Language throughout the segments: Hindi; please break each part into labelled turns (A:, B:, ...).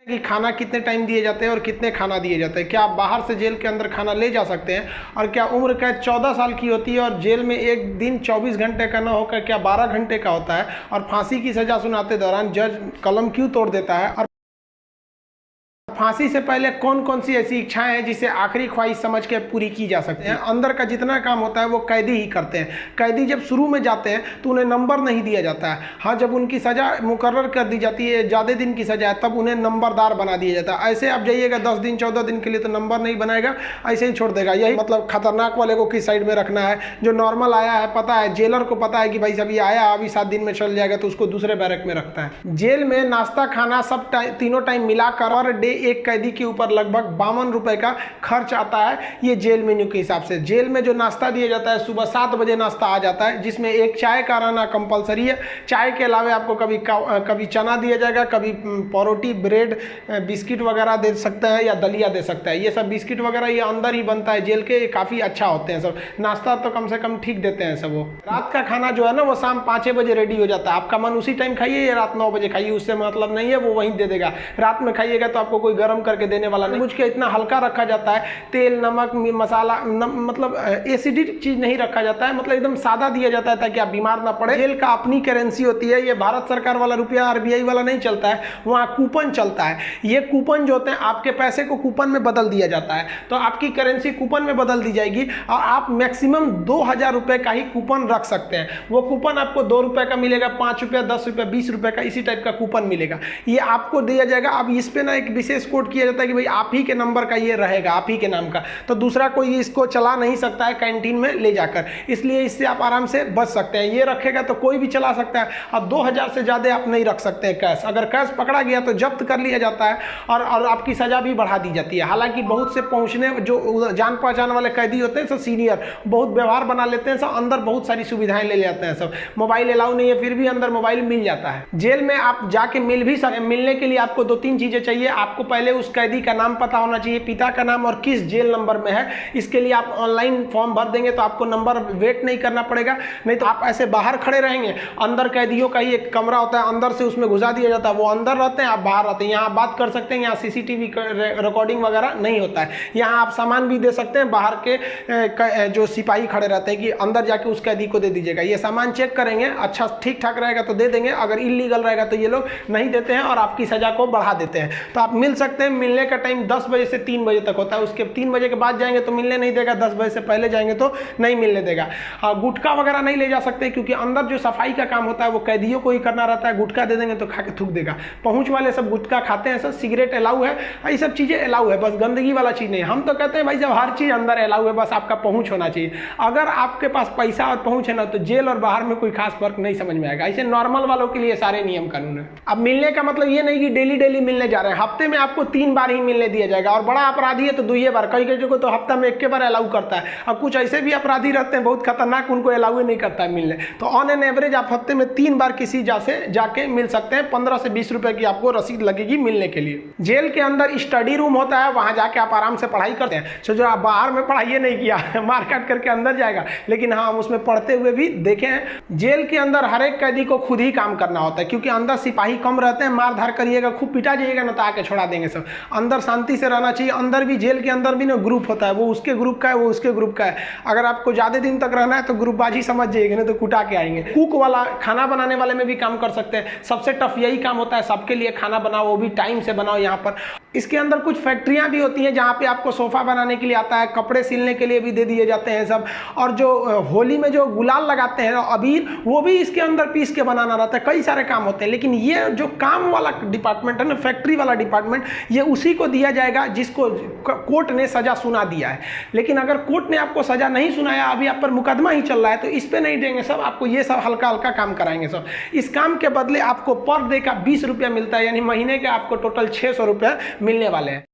A: कि खाना कितने टाइम दिए जाते हैं और कितने खाना दिए जाते हैं, क्या आप बाहर से जेल के अंदर खाना ले जा सकते हैं, और क्या उम्र कैद 14 साल की होती है और जेल में एक दिन 24 घंटे का न होकर क्या 12 घंटे का होता है, और फांसी की सज़ा सुनाते दौरान जज कलम क्यों तोड़ देता है, और फांसी से पहले कौन कौन सी ऐसी इच्छाएं हैं जिसे आखिरी ख्वाहिश समझ के पूरी की जा सकती हैं। अंदर का जितना काम होता है वो कैदी ही करते हैं। कैदी जब शुरू में जाते हैं तो उन्हें नंबर नहीं दिया जाता है। हाँ, जब उनकी सज़ा मुकर्रर कर दी जाती है, ज़्यादा दिन की सज़ा है, तब उन्हें नंबरदार बना दिया जाता है। ऐसे आप जाइएगा 10 दिन 14 दिन के लिए तो नंबर नहीं बनाएगा, ऐसे ही छोड़ देगा। यही मतलब खतरनाक वाले को किस साइड में रखना है। जो नॉर्मल आया है पता है, जेलर को पता है कि भाई अभी आया, अभी 7 दिन में चल जाएगा, तो उसको दूसरे बैरक में रखता है। जेल में नाश्ता खाना सब तीनों टाइम मिलाकर और डे एक कैदी के ऊपर लगभग 52 रुपए का खर्च आता है, ये जेल मेन्यू के हिसाब से। जेल में जो नाश्ता दिया जाता है, सुबह 7 बजे नाश्ता आ जाता है, जिसमें एक चाय का रहना कंपलसरी है। चाय के अलावा आपको कभी चना दिया जाएगा, कभी परोटी, ब्रेड, बिस्किट वगैरह दे सकता है या दलिया दे सकता है। ये सब बिस्किट वगैरह ये अंदर ही बनता है जेल के, काफ़ी अच्छा होते हैं सब। नाश्ता तो कम से कम ठीक देते हैं सब। वो रात का खाना जो है ना, वो शाम 5-6 बजे रेडी हो जाता है। आपका मन उसी टाइम खाइए या रात 9 बजे खाइए, उससे मतलब नहीं है, वो वहीं दे देगा। रात में खाइएगा तो आपको कोई गर्म करके देने वाला नहीं। कुछ के इतना हल्का रखा जाता है, तेल नमक मसाला मतलब एसिडिक चीज नहीं रखा जाता है, मतलब एकदम सादा दिया जाता है ताकि आप बीमार ना पड़े। जेल का अपनी करेंसी होती है, ये भारत सरकार वाला रुपया आरबीआई वाला नहीं चलता है, वहाँ कूपन चलता है। ये कूपन जो होते हैं, आपके पैसे को कूपन में बदल दिया जाता है, तो आपकी करेंसी कूपन में बदल दी जाएगी और आप मैक्सिमम 2000 रुपए का ही कूपन रख सकते हैं। वो कूपन आपको 2 रुपए का मिलेगा, 5 रुपये, 10 रुपये, 20 रुपये का, इसी टाइप का कूपन मिलेगा। ये आपको दिया जाएगा। अब इस पे ना एक विशेष कोड किया जाता है कि भाई आप ही के नंबर का ये रहेगा, आप ही के नाम का, तो दूसरा कोई इसको चला नहीं सकता है कैंटीन में ले जाकर, इसलिए इससे आप आराम से बच सकते हैं। ये रखेगा तो कोई भी चला सकता है। अब 2000 से ज़्यादा आप नहीं रख सकते हैं कैश। अगर कैश पकड़ा गया तो जब्त कर लिया जाता है और आपकी सज़ा भी बढ़ा दी जाती है। हालांकि बहुत से पहुँचने जो जान पहचान वाले कैदी होते हैं सब सीनियर, बहुत व्यवहार बना लेते हैं सब, अंदर बहुत सारी सुविधाएं ले जाते हैं सब। मोबाइल अलाउ नहीं है, फिर भी अंदर मोबाइल मिल जाता है। जेल में आप जाके मिल भी सकते। मिलने के लिए आपको 2-3 चीज़ें चाहिए। आपको पहले उस कैदी का नाम पता होना चाहिए, पिता का नाम और किस जेल नंबर में है। इसके लिए आप ऑनलाइन फॉर्म भर देंगे तो आपको नंबर वेट नहीं करना पड़ेगा, नहीं तो आप ऐसे बाहर खड़े रहेंगे। अंदर कैदियों का ही एक कमरा होता है, अंदर से उसमें घुसा दिया जाता है, वो अंदर रहते हैं, आप बाहर रहते हैं। यहाँ आप बात कर सकते हैं, यहाँ सीसीटीवी रिकॉर्डिंग वगैरह नहीं होता है। यहाँ आप सामान भी दे सकते हैं, बाहर के जो सिपाही खड़े रहते हैं कि अंदर जाके उस कैदी को दे दीजिएगा। ये सामान चेक करेंगे, अच्छा ठीक ठाक रहेगा तो दे देंगे, अगर इलीगल रहेगा तो ये लोग नहीं देते हैं और आपकी सजा को बढ़ा देते हैं। तो आप मिल सकते हैं। मिलने का टाइम 10 बजे से 3 बजे तक होता है। उसके 3 बजे के बाद जाएंगे तो मिलने नहीं देगा, 10 बजे से पहले जाएंगे तो नहीं मिलने देगा। गुटखा वगैरह नहीं ले जा सकते, क्योंकि अंदर जो सफाई का काम होता है वो कैदियों को ही करना रहता है। गुटखा दे देंगे तो खा के थूक देगा। पहुंच वाले सब गुटखा खाते हैं सर। सिगरेट अलाउ है, ये सब चीज़ें अलाउ है, बस गंदगी वाला चीज़ नहीं। हम तो कहते हैं भाई जब हर चीज़ अंदर अलाउ है, बस आपका पहुँच होना चाहिए। अगर आपके पास पैसा और पहुँच है ना, तो जेल और बाहर में कोई खास फर्क नहीं समझ में आएगा। ऐसे नॉर्मल वालों के लिए सारे नियम कानून है। अब मिलने का मतलब ये नहीं कि डेली डेली मिलने जा रहे हैं, हफ्ते में आपको 3 बार ही मिलने दिया जाएगा। और बड़ा अपराधी है तो 2 बार, कई को तो हफ्ता में 1 बार अलाउ करता है। अब कुछ ऐसे भी अपराधी रहते हैं बहुत खतरनाक, उनको अलाउ ही नहीं करता है मिलने। तो ऑन एन एवरेज आप हफ्ते में 3 बार किसी जाके मिल सकते हैं। 15 से 20 रुपए की आपको रसीद लगेगी मिलने के लिए। जेल के अंदर स्टडी रूम होता है, वहां जाके आप आराम से पढ़ाई करते हैं। सो जो आप बाहर में पढ़ाई नहीं किया मार काट करके अंदर जाएगा, लेकिन हाँ हम उसमें पढ़ते हुए भी देखे हैं। जेल के अंदर हर एक कैदी को खुद ही काम करना होता है, क्योंकि अंदर सिपाही कम रहते हैं। मार धार करिएगा, खूब पिटा जाइएगा ना तो आके छोड़ा देंगे सब। अंदर शांति से रहना चाहिए। अंदर भी, जेल के अंदर भी ना ग्रुप होता है, वो उसके ग्रुप का है, वो उसके ग्रुप का है। अगर आपको ज़्यादा दिन तक रहना है तो ग्रुपबाजी समझ जाइएगा, नहीं तो कुटा के आएंगे। कुक वाला, खाना बनाने वाले में भी काम कर सकते हैं। सबसे टफ यही काम होता है, सबके लिए खाना बनाओ, वो भी टाइम से बनाओ। यहाँ पर इसके अंदर कुछ फैक्ट्रियाँ भी होती हैं जहाँ पे आपको सोफ़ा बनाने के लिए आता है, कपड़े सिलने के लिए भी दे दिए जाते हैं सब। और जो होली में जो गुलाल लगाते हैं अबीर, वो भी इसके अंदर पीस के बनाना रहता है। कई सारे काम होते हैं, लेकिन ये जो काम वाला डिपार्टमेंट है ना, फैक्ट्री वाला डिपार्टमेंट, ये उसी को दिया जाएगा जिसको कोर्ट ने सजा सुना दिया है। लेकिन अगर कोर्ट ने आपको सजा नहीं सुनाया, अभी आप पर मुकदमा ही चल रहा है, तो इस पे नहीं देंगे सब, आपको ये सब हल्का हल्का काम कराएंगे सब। इस काम के बदले आपको पर डे का 20 रुपया मिलता है, यानी महीने के आपको टोटल 600 रुपये मिलने वाले हैं।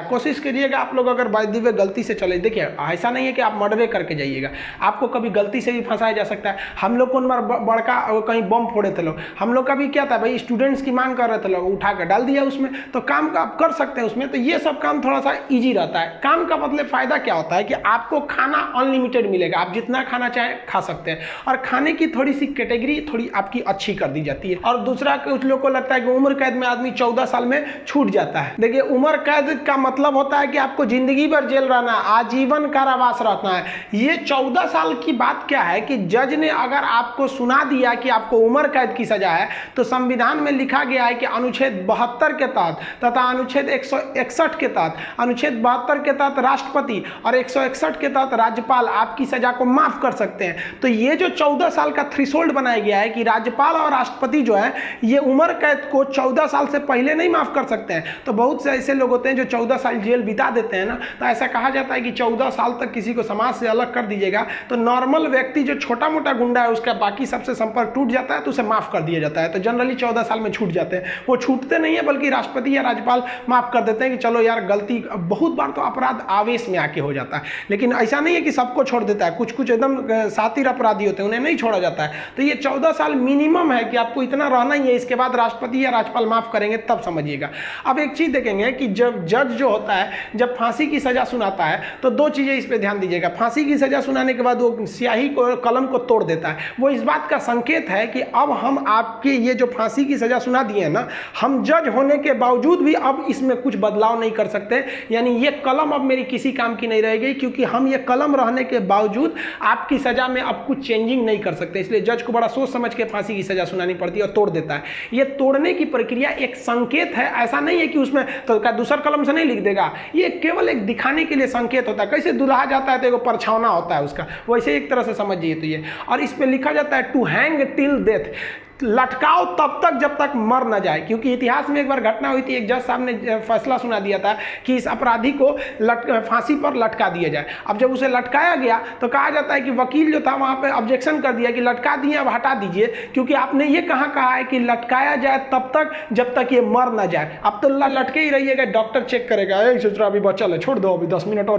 A: कोशिश करिएगा आप लोग अगर बाय द वे गलती से चले, देखिए ऐसा नहीं है कि आप मर्डर करके जाइएगा, आपको कभी गलती से भी फंसाया जा सकता है। हम लोग को बड़का कहीं बम फोड़े थे लोग, हम लोग का भी क्या था भाई, स्टूडेंट्स की मांग कर रहे थे लोग, उठा कर डाल दिया उसमें, तो काम का आप कर सकते हैं उसमें। तो ये सब काम थोड़ा सा ईजी रहता है। काम का मतलब फायदा क्या होता है कि आपको खाना अनलिमिटेड मिलेगा, आप जितना खाना चाहें खा सकते हैं, और खाने की थोड़ी सी कैटेगरी थोड़ी आपकी अच्छी कर दी जाती है। और दूसरा कुछ लोग को लगता है कि उम्र कैद में आदमी 14 साल में छूट जाता है। देखिए उम्र कैद का मतलब होता है कि आपको जिंदगी भर जेल रहना है, आजीवन कारावास रहना है। ये 14 साल की बात क्या है कि जज ने अगर आपको सुना दिया कि आपको उम्र कैद की सजा है, तो संविधान में लिखा गया है कि अनुच्छेद 72 के तहत तथा अनुच्छेद 161 के तहत, अनुच्छेद 72 के तहत राष्ट्रपति और 161 के तहत राज्यपाल आपकी सजा को माफ कर सकते हैं। तो ये जो 14 साल का थ्रेशोल्ड बनाया गया है कि राज्यपाल और राष्ट्रपति जो है ये उम्र कैद को 14 साल से पहले नहीं माफ कर सकते हैं। तो बहुत से ऐसे लोग होते हैं जो 14 साल जेल बिता देते हैं ना, तो ऐसा कहा जाता है कि 14 साल तक किसी को समाज से अलग कर दीजिएगा तो नॉर्मल व्यक्ति जो छोटा मोटा गुंडा है उसका बाकी सबसे संपर्क टूट जाता है, तो उसे माफ कर दिया जाता है। तो जनरली 14 साल में छूट जाते हैं। वो छूटते नहीं है बल्कि राष्ट्रपति या राज्यपाल माफ कर देते हैं कि चलो यार गलती, बहुत बार तो अपराध आवेश में आके हो जाता है, लेकिन ऐसा नहीं है कि सबको छोड़ देता है। कुछ कुछ एकदम शातिर अपराधी होते हैं, उन्हें नहीं छोड़ा जाता है। तो ये 14 साल मिनिमम है कि आपको इतना रहना ही है, इसके बाद राष्ट्रपति या राज्यपाल माफ करेंगे तब समझिएगा। अब एक चीज देखेंगे कि जब जज जो होता है जब फांसी की सजा सुनाता है तो दो चीजें इस पे ध्यान दीजिएगा। फांसी की सजा सुनाने के बाद वो स्याही को, कलम को तोड़ देता है। वो इस बात का संकेत है कि अब हम आपके ये जो फांसी की सजा सुना दिए हैं ना, हम जज होने के बावजूद भी अब इसमें कुछ बदलाव नहीं कर सकते, यानी ये कलम अब मेरी किसी काम की नहीं रहेगी, क्योंकि हम ये कलम रहने के बावजूद आपकी सजा में अब कुछ चेंजिंग नहीं कर सकते। इसलिए जज को बड़ा सोच समझ के फांसी की सजा सुनानी पड़ती है और तोड़ देता है। ये तोड़ने की प्रक्रिया एक संकेत है, ऐसा नहीं है कि उसमें तो दूसरा कलम से नहीं लिख देगा, ये केवल एक दिखाने के लिए संकेत होता है। कैसे दुल्हा जाता है तो एक परछावना होता है उसका, वैसे एक तरह से समझिए तो ये। और इस पे लिखा जाता है टू हैंग टिल डेथ, लटकाओ तब तक जब तक मर न जाए। क्योंकि इतिहास में एक बार घटना हुई थी, एक जज साहब ने फैसला सुना दिया था कि इस अपराधी को फांसी पर लटका दिया जाए। अब जब उसे लटकाया गया तो कहा जाता है कि वकील जो था वहां पे ऑब्जेक्शन कर दिया कि लटका दिए, अब हटा दीजिए, क्योंकि आपने ये कहा है कि लटकाया जाए तब तक जब तक ये मर न जाए। अब तो लटके ही रहिएगा, डॉक्टर चेक करेगा, अभी बचा है, छोड़ दो अभी 10 मिनट और